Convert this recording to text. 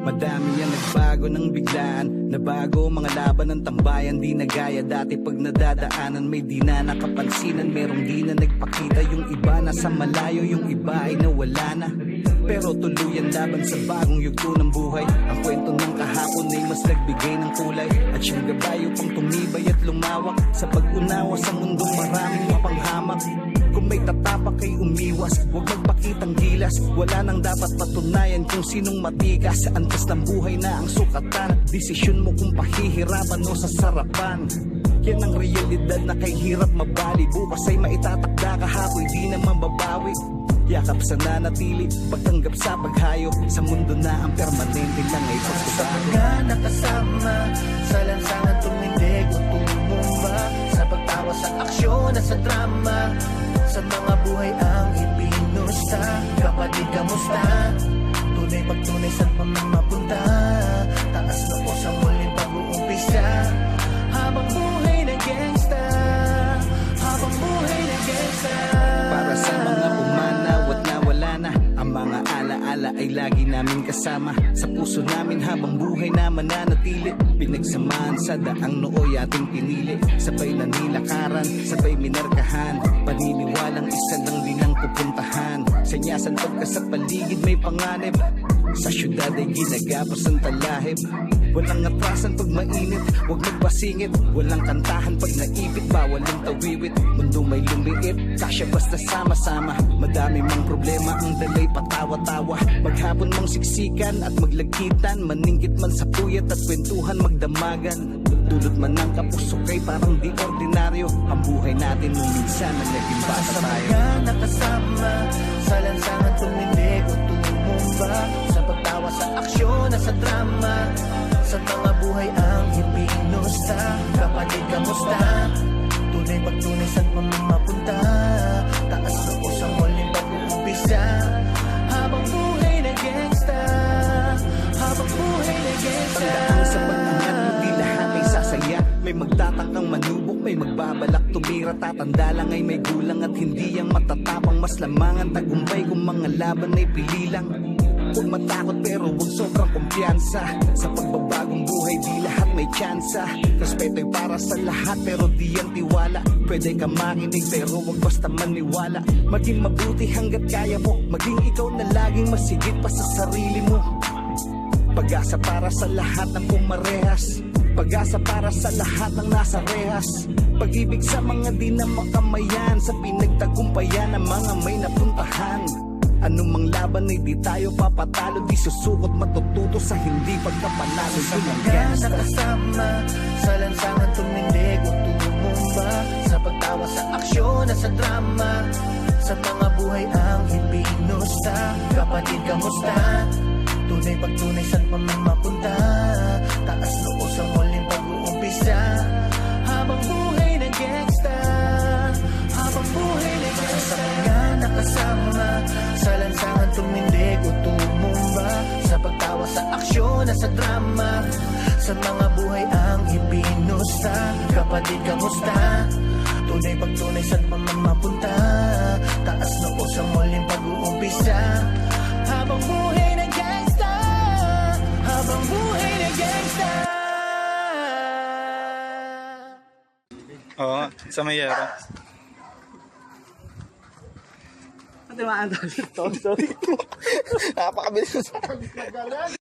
Madami yan nagbago ng biglaan. Nabago mga laban ng tambayan, di na gaya dati. Pag nadadaanan may di na nakapansinan. Merong di na nagpakita, yung iba nasa malayo, yung iba ay nawala na. Pero tuluyan laban sa bagong yugto ng buhay. Ang kwento ng kahapon ay mas nagbigay ng kulay. At yung gabayo pang tumibay at lumawak. Sa pag-unawa sa mundong maraming mapanghamak. Kung may tatapak ay umiwas, huwag magpakitang gilas. Wala nang dapat patunayan kung sinong matigas. Antas ng buhay na ang sukatan. Desisyon mo kung pahihirapan o sasarapan. Yan ang realidad na kay hirap mabali. Bukas ay maitatakda, kahapon di na mababawi. Yakap sa nanatili, pagtanggap sa paghayo. Sa mundo na ang permanente lang ay pagbabago. Sa mga nakasama, sa lansangan tumindig o tumumba. Sa pagtawa sa aksyon at sa drama. Sa mga buhay ang ipinusta. Kapatid, kamusta? Tunay pagtunay saan pa man mapunta. Taas na o sa muling pag-uumpisa. Habang buhay na gangsta. Habang buhay na gangsta. Para sa mga pumanaw at nawala na, ang mga alaala ay lagi namin kasama. Sa puso namin habang buhay na mananatili. Pinagsamahan sa daang nooy ating pinili. Sabay na nilakaran, sabay minarkahan. Paniniwalang isa lang din ang pupuntahan. Sanyasan pagka sa paligid may panganib. Sa syudad ay ginagapos ang talahib. Walang atrasan pag mainit, huwag magpasingit. Walang kantahan pag naipit, bawal ang tawiwit. Mundo may lumiit, kasya basta sama-sama. Madami mang problema, ang dalay patawa-tawa. Maghapon mang siksikan at maglagkitan. Maningkit man sa puyat at kwentuhan magdamagan. Dulot man ng kapusukay parang di ordinaryo. Ang buhay natin nung minsan na naging bata tayo. Sa mga nakasama, sa lansangan tumindig o tumumba. Sa pagtawa sa aksyon at sa drama. Sa mga buhay ang ipinusta. Kapatid, kamusta? Tunay pagtunay saan pa man mapunta. Taas na o sa muling pag-uumpisa. Habang buhay na gangsta. Habang buhay na gangsta. Tandaan sa pag-angat, hindi lahat ay sasaya. May magtatangkang manubok, may magbabalak tumira. Tatanda lang ay may gulang at hindi ang matatapang. Mas lamang ang tagumpay kung mga laban ay pili lang. Huwag matakot pero huwag sobrang kumpiyansa. Sa pagbabagong buhay di lahat may tsansa. Respeto'y para sa lahat pero di yan tiwala. Pwede ka makinig pero huwag basta maniwala. Maging mabuti hanggat kaya mo. Maging ikaw na laging masigit pa sa sarili mo. Pag-asa para sa lahat ng pumarehas. Pag-asa para sa lahat ng nasa rehas. Pag-ibig sa mga di na makamayan. Sa pinagtagumpayan ng mga may napuntahan. Anumang laban ay di tayo papatalo. Di susukot matututo sa hindi pagkapanalo. Sa mga nakasama, sa lansangan tumindig o tumumba. Sa pagtawa sa aksyon at sa drama. Sa mga buhay ang ipinusta. Kapatid, kamusta? Tunay pagtunay saan pa man mapunta. Taas na o sa muling pag-uumpisa. Habang buhay na gangsta. Habang buhay na gangsta. Sa mga nakasama, sa lansangan tumindig o tumumba. Sa pagtawa sa aksyon at sa drama. Sa mga buhay ang ipinusta. Kapatid, kamusta? Tunay pagtunay saan pa man mapunta. Taas na o sa muling pag-uumpisa. Habang buhay na gangsta. Habang buhay na gangsta. Oo, sa Mayero. Pati maanto. Sorry. Napakabilis.